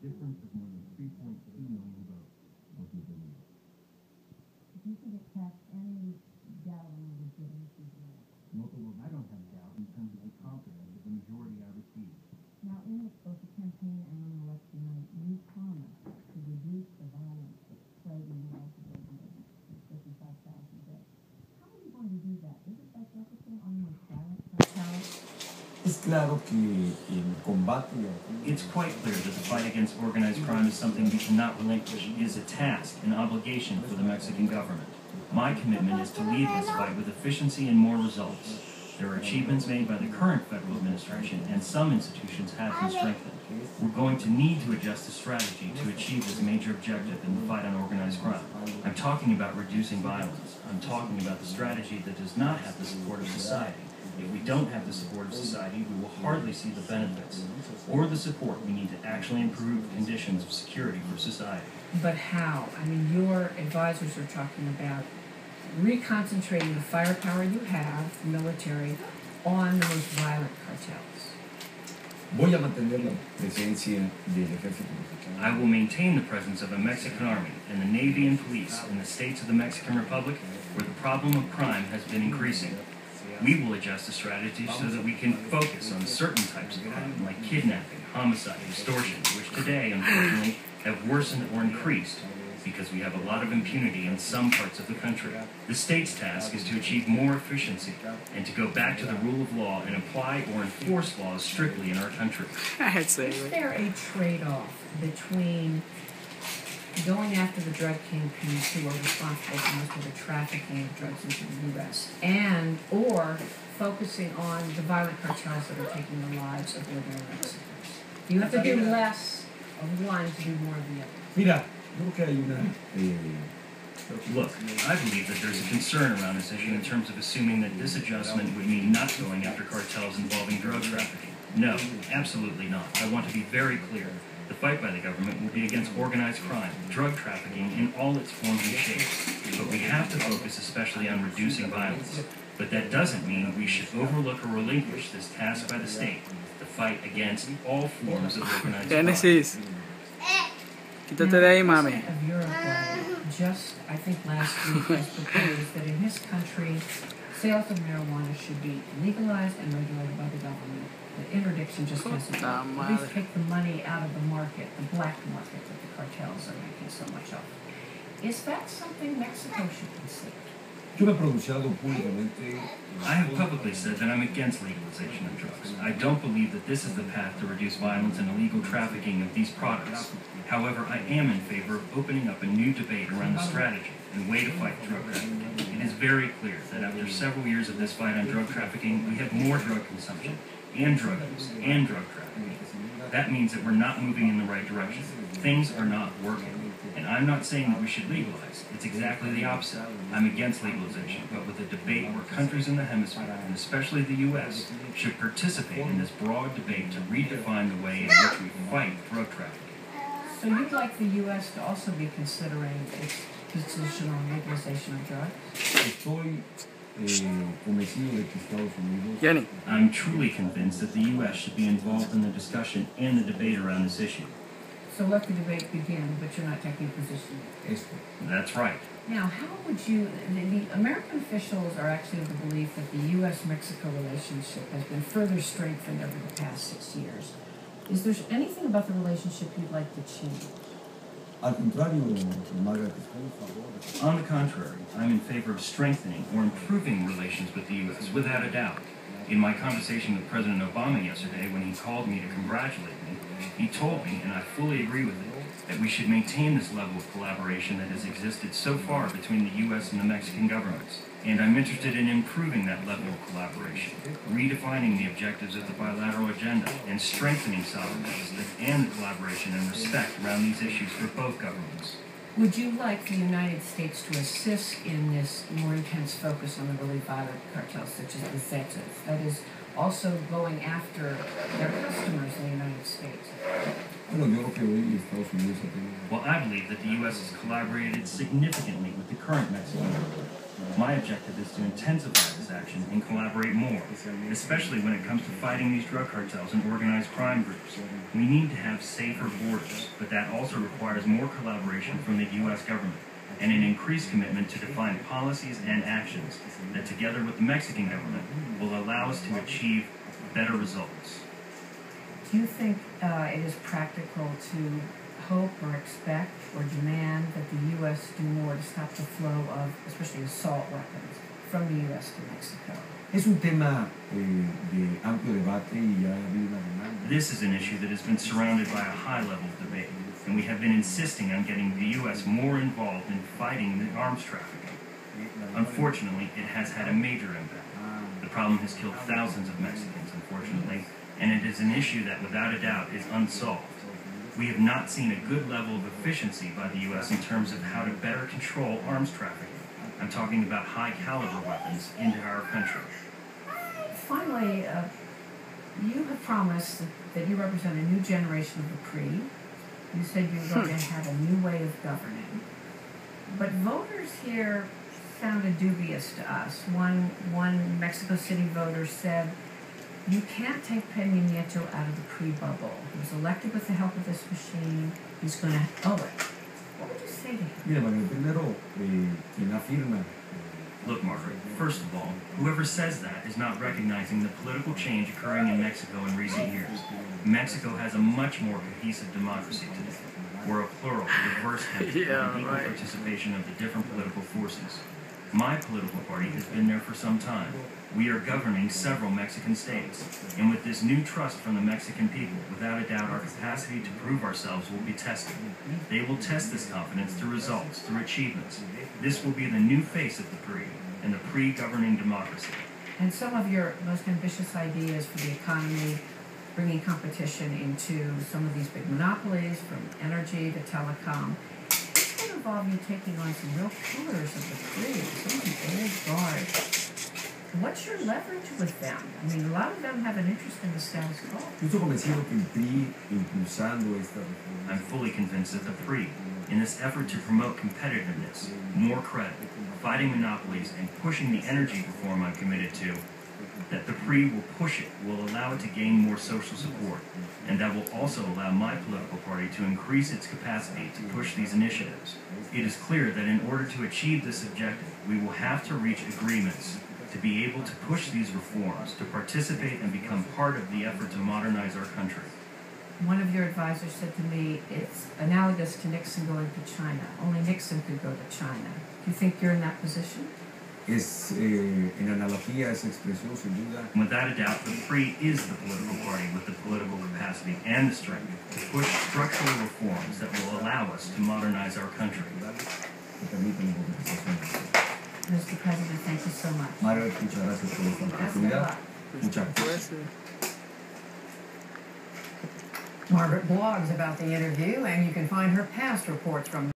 difference of more than 3.2 million votes was the belief. Do you think it casts any doubt on the legitimacy of the election? Well, I don't have doubt in terms of the confidence of the majority I received. Now, in both the campaign and on election night, you promised to reduce the violence that's plaguing the lives of those 55,000 deaths. How are you going to do that? Is it by focusing on the most violent cartels? Es claro que el combate. It's quite clear that the fight against organized crime is something we cannot relinquish. It is a task, an obligation for the Mexican government. My commitment is to lead this fight with efficiency and more results. There are achievements made by the current federal administration, and some institutions have been strengthened. We're going to need to adjust the strategy to achieve this major objective in the fight on organized crime. I'm talking about reducing violence. I'm talking about the strategy that does not have the support of society. If we don't have the support of society, we will hardly see the benefits or the support we need to actually improve conditions of security for society. But how? I mean, your advisors are talking about reconcentrating the firepower you have, the military, on the most violent cartels. Voy a mantener la presencia del ejército mexicano. I will maintain the presence of a Mexican army and the Navy and police in the states of the Mexican Republic where the problem of crime has been increasing. We will adjust the strategy so that we can focus on certain types of crime, like kidnapping, homicide, extortion, which today, unfortunately, have worsened or increased because we have a lot of impunity in some parts of the country. The state's task is to achieve more efficiency and to go back to the rule of law and apply or enforce laws strictly in our country. Is there a trade-off between going after the drug kingpins who are responsible for most of the trafficking of drugs into the U.S. and or focusing on the violent cartels that are taking the lives of ordinary Mexicans? Do you have to do less of one to do more of the other? Mira, creo que hay una. Look, I believe that there's a concern around this issue in terms of assuming that this adjustment would mean not going after cartels involving drug trafficking. No, absolutely not. I want to be very clear. The fight by the government will be against organized crime, drug trafficking in all its forms and shapes. But we have to focus especially on reducing violence. But that doesn't mean we should overlook or relinquish this task by the state, the fight against all forms of organized crime. Genesis. Quítate de ahí, mami. The President of Uruguay just, I think last week, has proposed that in his country, sales of marijuana should be legalized and regulated by the government. The interdiction just doesn't work. At least take the money out of the market, the black market that the cartels are making so much of. Is that something Mexico should consider? Yo me he pronunciado públicamente. I have publicly said that I'm against legalization of drugs. I don't believe that this is the path to reduce violence and illegal trafficking of these products. However, I am in favor of opening up a new debate around the strategy and way to fight drug trafficking. It is very clear that after several years of this fight on drug trafficking, we have more drug consumption and drug use and drug trafficking. That means that we're not moving in the right direction. Things are not working. And I'm not saying that we should legalize. It's exactly the opposite. I'm against legalization, but with a debate where countries in the hemisphere, and especially the U.S., should participate in this broad debate to redefine the way in which we fight drug trafficking. So you'd like the U.S. to also be considering its position on legalization of drugs? Estoy convencido de que Estados Unidos. Jenny. I'm truly convinced that the U.S. should be involved in the discussion and the debate around this issue. So let the debate begin, but you're not taking a position yet. That's right. Now, how would you... The American officials are actually of the belief that the U.S.-Mexico relationship has been further strengthened over the past 6 years. Is there anything about the relationship you'd like to change? Al contrario, Margaret, estoy en favor. On the contrary, I'm in favor of strengthening or improving relations with the U.S., without a doubt. In my conversation with President Obama yesterday, when he called me to congratulate me, he told me, and I fully agree with it, that we should maintain this level of collaboration that has existed so far between the U.S. and the Mexican governments. And I'm interested in improving that level of collaboration, redefining the objectives of the bilateral agenda, and strengthening solidarity and the collaboration and respect around these issues for both governments. Would you like the United States to assist in this more intense focus on the really violent cartels, such as the Zetas? That is, also going after their customers in the United States? Well, I believe that the U.S. has collaborated significantly with the current Mexican government. My objective is to intensify this action and collaborate more, especially when it comes to fighting these drug cartels and organized crime groups. We need to have safer borders, but that also requires more collaboration from the U.S. government and an increased commitment to define policies and actions that, together with the Mexican government, will allow us to achieve better results. Do you think it is practical to hope or expect or demand that the U.S. do more to stop the flow of, especially assault weapons, from the U.S. to Mexico? Es un tema de amplio debate y ya ha habido una demanda. This is an issue that has been surrounded by a high level of debate, and we have been insisting on getting the U.S. more involved in fighting the arms trafficking. Unfortunately, it has had a major impact. The problem has killed thousands of Mexicans, unfortunately, and it is an issue that, without a doubt, is unsolved. We have not seen a good level of efficiency by the U.S. in terms of how to better control arms trafficking. I'm talking about high-caliber weapons into our country. Finally, you have promised that you represent a new generation of the PRI. You said you were going to have a new way of governing. But voters here sounded dubious to us. One Mexico City voter said, "You can't take Peña Nieto out of the PRI bubble. He was elected with the help of this machine. He's going to owe it." What would you say to him? Mira, Manuel, primero, quien afirma. Look, Margaret, first of all, whoever says that is not recognizing the political change occurring in Mexico in recent years. Mexico has a much more cohesive democracy today. We're a plural, diverse country with equal participation of the different political forces. My political party has been there for some time. We are governing several Mexican states, and with this new trust from the Mexican people, without a doubt our capacity to prove ourselves will be tested. They will test this confidence through results, through achievements. This will be the new face of the PRI, and the PRI governing democracy. And some of your most ambitious ideas for the economy, bringing competition into some of these big monopolies, from energy to telecom, this would involve you taking on some real pillars of the PRI, some of the old guard. What's your leverage with them? I mean, a lot of them have an interest in the status quo. Yo estoy convencido que el PRI, impulsando esta reforma. I'm fully convinced that the PRI, in this effort to promote competitiveness, more credit, fighting monopolies, and pushing the energy reform I'm committed to, that the PRI will push it, will allow it to gain more social support, and that will also allow my political party to increase its capacity to push these initiatives. It is clear that in order to achieve this objective, we will have to reach agreements to be able to push these reforms, to participate and become part of the effort to modernize our country. One of your advisors said to me, it's analogous to Nixon going to China. Only Nixon could go to China. Do you think you're in that position? Es, en analogía, esa expresión, sin duda. Without a doubt, the PRI is the political party with the political capacity and the strength to push structural reforms that will allow us to modernize our country. Mr. President, thank you so much. Mario, muchas gracias por esta oportunidad. Muchas gracias. Margaret blogs about the interview, and you can find her past reports from